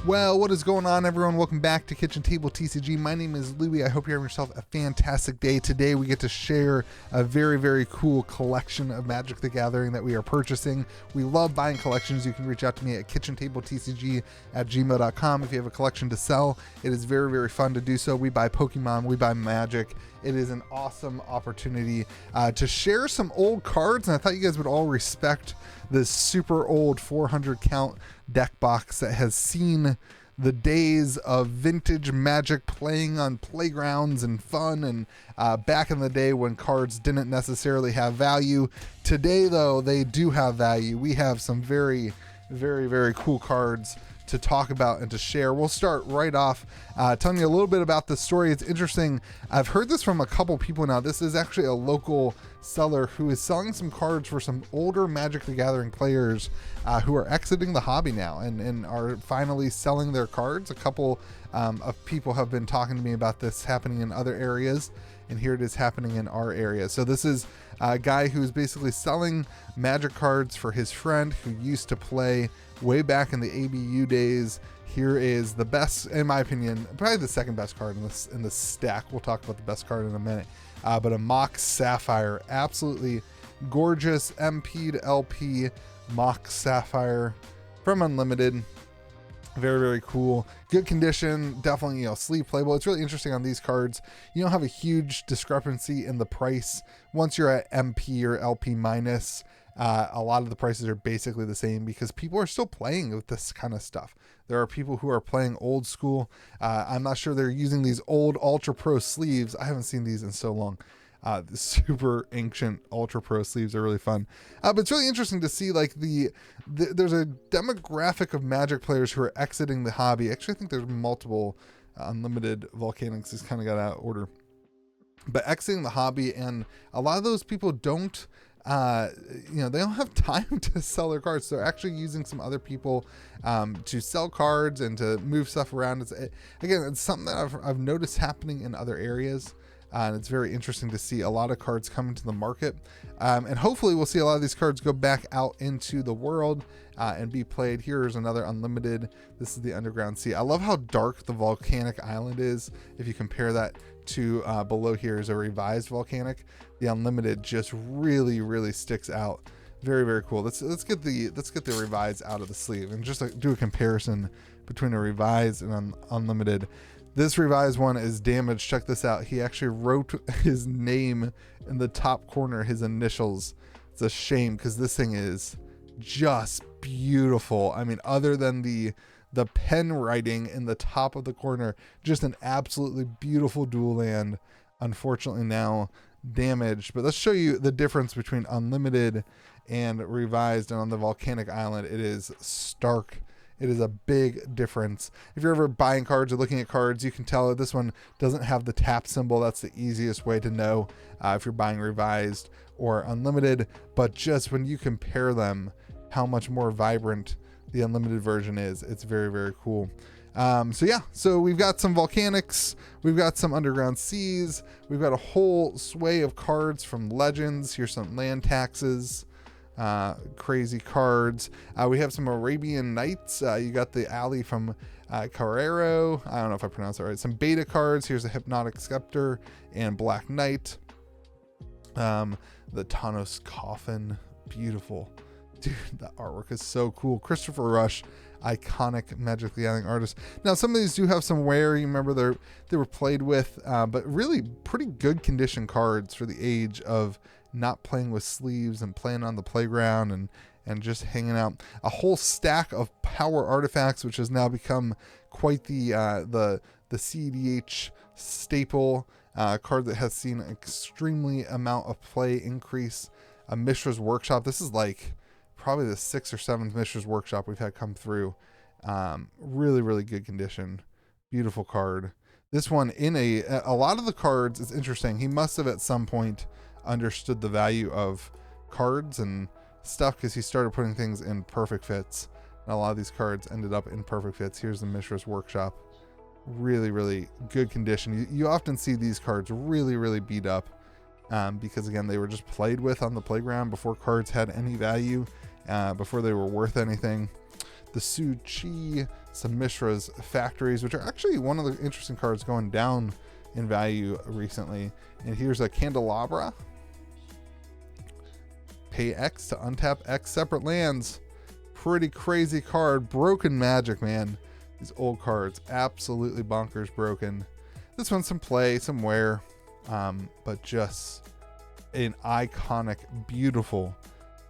Well, what is going on, everyone? Welcome back to Kitchen Table TCG. My name is Louie. I hope you're having yourself a fantastic day. Today we get to share a very, very cool collection of Magic the Gathering that we are purchasing. We love buying collections. You can reach out to me at KitchenTableTCG@gmail.com if you have a collection to sell. It is very, very fun to do so. We buy Pokemon, we buy Magic. It is an awesome opportunity to share some old cards, and I thought you guys would all respect this super old 400 count deck box that has seen the days of vintage Magic, playing on playgrounds and fun, and back in the day when cards didn't necessarily have value. Today, though, they do have value. We have some very, very, very cool cards to talk about and to share. We'll start right off telling you a little bit about the story. It's interesting. I've heard this from a couple people now. This is actually a local seller who is selling some cards for some older Magic the Gathering players who are exiting the hobby now and are finally selling their cards. A couple of people have been talking to me about this happening in other areas, and here it is happening in our area. So this is a guy who's basically selling Magic cards for his friend who used to play way back in the ABU days. Here is the best, in my opinion, probably the second best card in this stack. We'll talk about the best card in a minute. But a Mox Sapphire, absolutely gorgeous MP to LP Mox Sapphire from Unlimited. Very, very cool. Good condition. Definitely, sleeve playable. It's really interesting on these cards. You don't have a huge discrepancy in the price. Once you're at MP or LP minus, a lot of the prices are basically the same because people are still playing with this kind of stuff. There are people who are playing old school. I'm not sure they're using these old Ultra Pro sleeves. I haven't seen these in so long. The super ancient Ultra Pro sleeves are really fun. But it's really interesting to see there's a demographic of Magic players who are exiting the hobby. Actually, I think there's multiple. Unlimited Volcanics is kind of got out of order. But exiting the hobby, and a lot of those people don't they don't have time to sell their cards. They're actually using some other people to sell cards and to move stuff around. It's something that I've noticed happening in other areas. And it's very interesting to see a lot of cards come into the market. And hopefully we'll see a lot of these cards go back out into the world and be played. Here's another Unlimited. This is the Underground Sea. I love how dark the Volcanic Island is. If you compare that to below here is a revised Volcanic. The Unlimited just really, really sticks out. Very, very cool. Let's get the revised out of the sleeve and just do a comparison between a revised and Unlimited. This revised one is damaged. Check this out. He actually wrote his name in the top corner, his initials. It's a shame because this thing is just beautiful. I mean, other than the pen writing in the top of the corner, just an absolutely beautiful dual land. Unfortunately now damaged, but let's show you the difference between Unlimited and revised. And on the Volcanic Island, it is stark. It is a big difference. If you're ever buying cards or looking at cards, you can tell that this one doesn't have the tap symbol. That's the easiest way to know if you're buying revised or Unlimited. But just when you compare them, how much more vibrant the Unlimited version is, it's very, very cool. So we've got some Volcanics, we've got some Underground Seas, we've got a whole sway of cards from Legends. Here's some land taxes. Crazy cards. We have some Arabian Nights. You got the Alley from Carrero. I don't know if I pronounced that right. Some beta cards. Here's a Hypnotic Scepter and Black Knight. The Tanos Coffin. Beautiful. Dude, the artwork is so cool. Christopher Rush, iconic Magic the Gathering artist. Now, some of these do have some wear. You remember they were played with, but really pretty good condition cards for the age of not playing with sleeves and playing on the playground and just hanging out. A whole stack of power artifacts, which has now become quite the CEDH staple card that has seen an extremely amount of play increase. A Mishra's Workshop. This is like probably the 6th or 7th Mishra's Workshop we've had come through. Really, really good condition. Beautiful card. This one in a lot of the cards, it's interesting. He must have at some point understood the value of cards and stuff because he started putting things in perfect fits, and a lot of these cards ended up in perfect fits. Here's the Mishra's Workshop. Really, really good condition. You often see these cards really, really beat up because again, they were just played with on the playground before cards had any value, before they were worth anything. the Su Chi, some Mishra's Factories, which are actually one of the interesting cards going down in value recently. And here's a Candelabra. Pay X to untap X separate lands. Pretty crazy card. Broken Magic, man. These old cards, absolutely bonkers broken. This one's some play, some wear, but just an iconic, beautiful,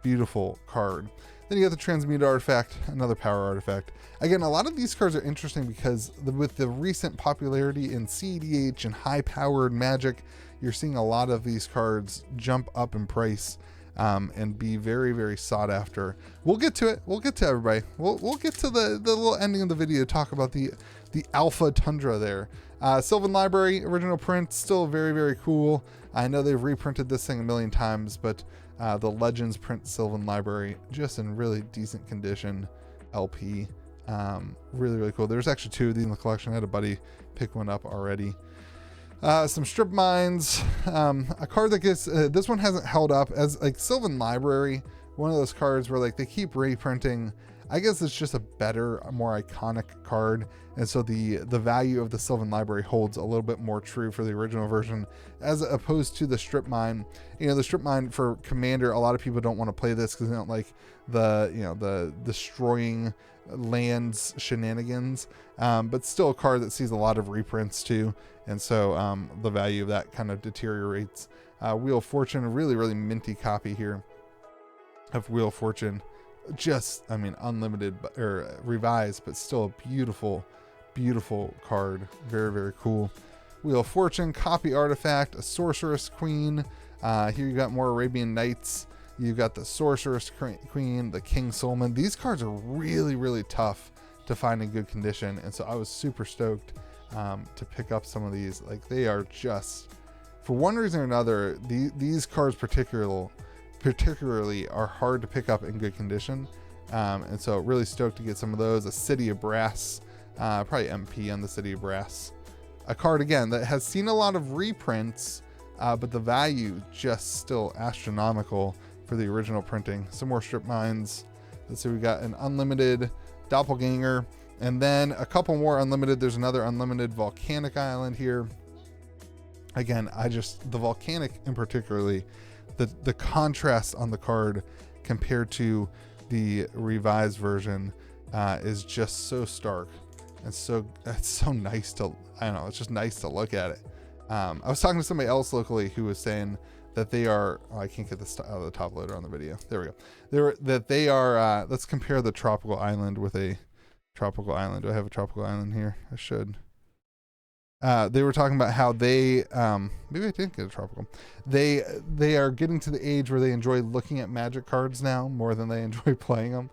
beautiful card. Then you got the Transmute Artifact, another power artifact. Again, a lot of these cards are interesting because with the recent popularity in CEDH and high-powered Magic, you're seeing a lot of these cards jump up in price and be very, very sought after. We'll get to it. We'll get to everybody. We'll get to the little ending of the video to talk about the Alpha Tundra there. Sylvan Library, original print, still very, very cool. I know they've reprinted this thing a million times, but the Legends print Sylvan Library, just in really decent condition. LP, really, really cool. There's actually 2 of these in the collection. I had a buddy pick one up already. Some Strip Mines, a card that gets, this one hasn't held up as like Sylvan Library, one of those cards where like they keep reprinting. I guess it's just a better, more iconic card. And so the value of the Sylvan Library holds a little bit more true for the original version as opposed to the Strip Mine. You know, the Strip Mine for Commander, a lot of people don't want to play this because they don't like the destroying lands shenanigans, but still a card that sees a lot of reprints too. And so the value of that kind of deteriorates. Wheel of Fortune, a really, really minty copy here of Wheel of Fortune. Just, I mean, unlimited or revised, but still a beautiful, beautiful card. Very, very cool. Wheel of Fortune, copy artifact, a Sorceress Queen. Here you got more Arabian Nights. You got the Sorceress Queen, the King Solomon. These cards are really, really tough to find in good condition. And so I was super stoked to pick up some of these. Like, they are just, for one reason or another, these cards particularly are hard to pick up in good condition, and so really stoked to get some of those. A City of Brass, probably MP on the City of Brass, a card again that has seen a lot of reprints, but the value just still astronomical for the original printing. Some more Strip Mines. Let's see, we got an unlimited Doppelganger, and then a couple more unlimited. There's another unlimited Volcanic Island here. Again, the Volcanic in particularly, the contrast on the card compared to the revised version is just so stark, and so it's so nice to, I don't know, it's just nice to look at it. I was talking to somebody else locally who was saying that they are, I can't get this out of the top loader on the video. There we go. They are, let's compare the tropical island with a tropical island. Do I have a tropical island here? I should. They were talking about how they, maybe I didn't get a tropical. They are getting to the age where they enjoy looking at Magic cards now more than they enjoy playing them,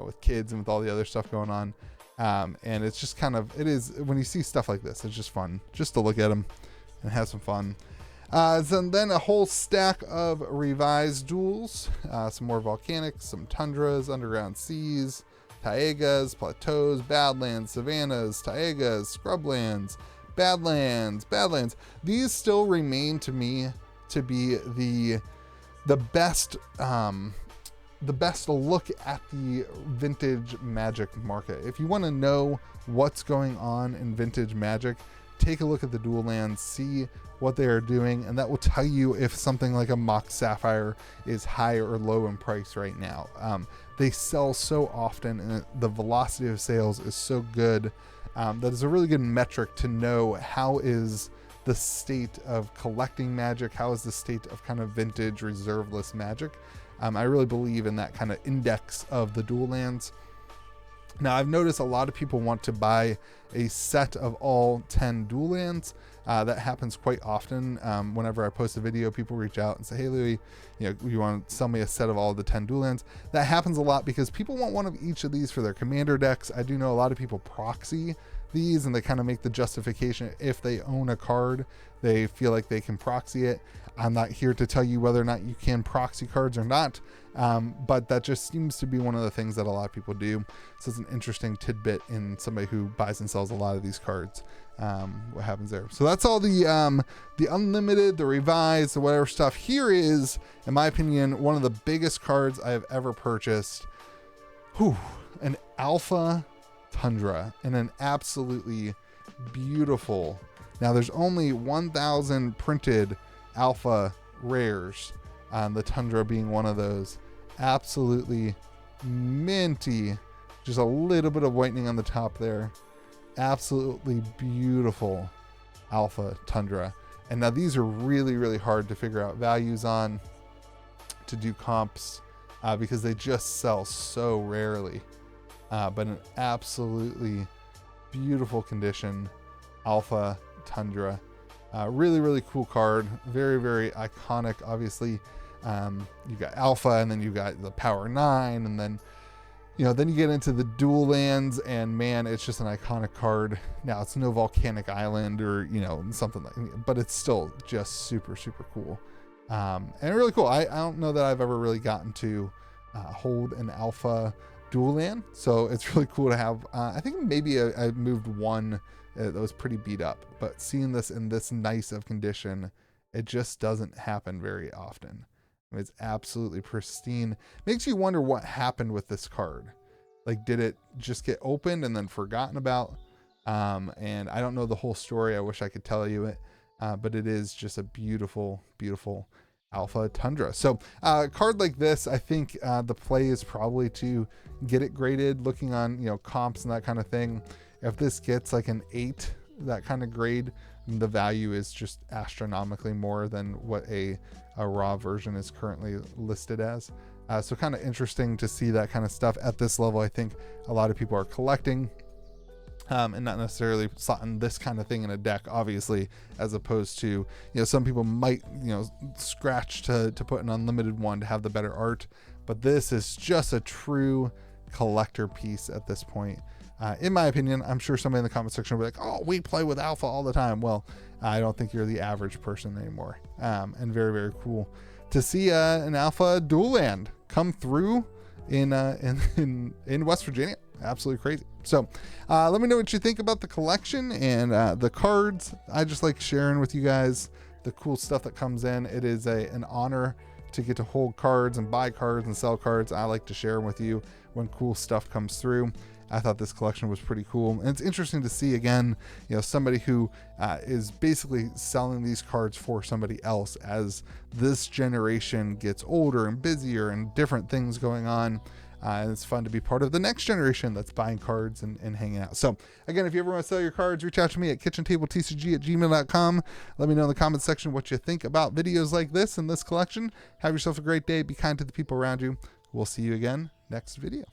with kids and with all the other stuff going on. And it's just kind of, it is, when you see stuff like this, it's just fun just to look at them and have some fun. So then a whole stack of revised duels, some more Volcanics, some Tundras, Underground Seas, Taigas, Plateaus, Badlands, Savannas, Taigas, Scrublands, Badlands. These still remain to me to be the best look at the vintage Magic market. If you want to know what's going on in vintage Magic, take a look at the dual lands, see what they are doing, and that will tell you if something like a Mox Sapphire is high or low in price right now. They sell so often, and the velocity of sales is so good. That is a really good metric to know how is the state of collecting Magic, how is the state of kind of vintage reserveless Magic. I really believe in that kind of index of the dual lands. Now, I've noticed a lot of people want to buy a set of all 10 dual lands. That happens quite often. Whenever I post a video, people reach out and say, hey, Louis, you want to sell me a set of all the 10 dual lands? That happens a lot because people want one of each of these for their commander decks. I do know a lot of people proxy these, and they kind of make the justification if they own a card, they feel like they can proxy it. I'm not here to tell you whether or not you can proxy cards or not, but that just seems to be one of the things that a lot of people do. So it's an interesting tidbit in somebody who buys and sells a lot of these cards. What happens there? So that's all the unlimited, the revised, the whatever stuff. Here is, in my opinion, one of the biggest cards I have ever purchased. Alpha Tundra in an absolutely beautiful. Now there's only 1,000 printed Alpha rares, the Tundra being one of those. Absolutely minty, just a little bit of whitening on the top there. Absolutely beautiful Alpha Tundra. And now these are really, really hard to figure out values on, to do comps, because they just sell so rarely. But an absolutely beautiful condition Alpha Tundra. Really, really cool card. Very, very iconic. Obviously, you got Alpha, and then you got the Power 9, and then then you get into the dual lands, and man, it's just an iconic card. Now it's no Volcanic Island or something like, but it's still just super, super cool, and really cool. I don't know that I've ever really gotten to hold an Alpha dual land, so it's really cool to have. I think maybe I moved one that was pretty beat up, but seeing this in this nice of condition, it just doesn't happen very often. It's absolutely pristine. Makes you wonder what happened with this card. Like, did it just get opened and then forgotten about? And I don't know the whole story. I wish I could tell you it, but it is just a beautiful, beautiful Alpha Tundra. So a card like this, I think the play is probably to get it graded, looking on comps and that kind of thing. If this gets like an 8, that kind of grade, the value is just astronomically more than what a raw version is currently listed as. So kind of interesting to see that kind of stuff at this level. I think a lot of people are collecting, and not necessarily slotting this kind of thing in a deck, obviously, as opposed to, some people might, scratch to put an unlimited one to have the better art, but this is just a true collector piece at this point. In my opinion. I'm sure somebody in the comment section will be like, oh, we play with Alpha all the time. Well, I don't think you're the average person anymore. And very, very cool to see an Alpha dual land come through in West Virginia. Absolutely crazy. So let me know what you think about the collection and the cards. I just like sharing with you guys the cool stuff that comes in. It is an honor to get to hold cards and buy cards and sell cards. I like to share with you when cool stuff comes through. I thought this collection was pretty cool. And it's interesting to see, again, somebody who is basically selling these cards for somebody else as this generation gets older and busier and different things going on. And it's fun to be part of the next generation that's buying cards and hanging out. So again, if you ever want to sell your cards, reach out to me at KitchenTableTCG@gmail.com. Let me know in the comment section what you think about videos like this and this collection. Have yourself a great day. Be kind to the people around you. We'll see you again next video.